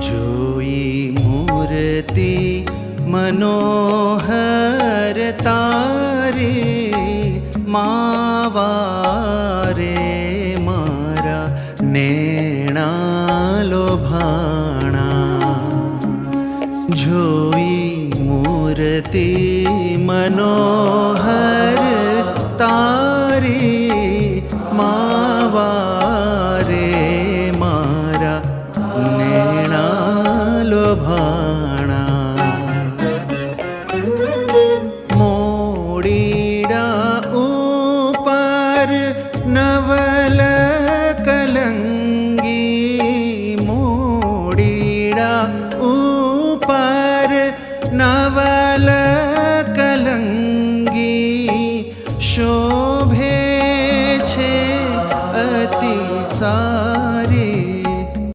જોઈ મૂર્તિ મનોહર તારી માવારે મારા નેણા લોભાણા. જોઈ મૂર્તિ મનોહર તારી માવારે મારા નેણા લોભાણા. મોડીડા ઉપર નવલ કલંગી, મોડીડા ઉપર નવલ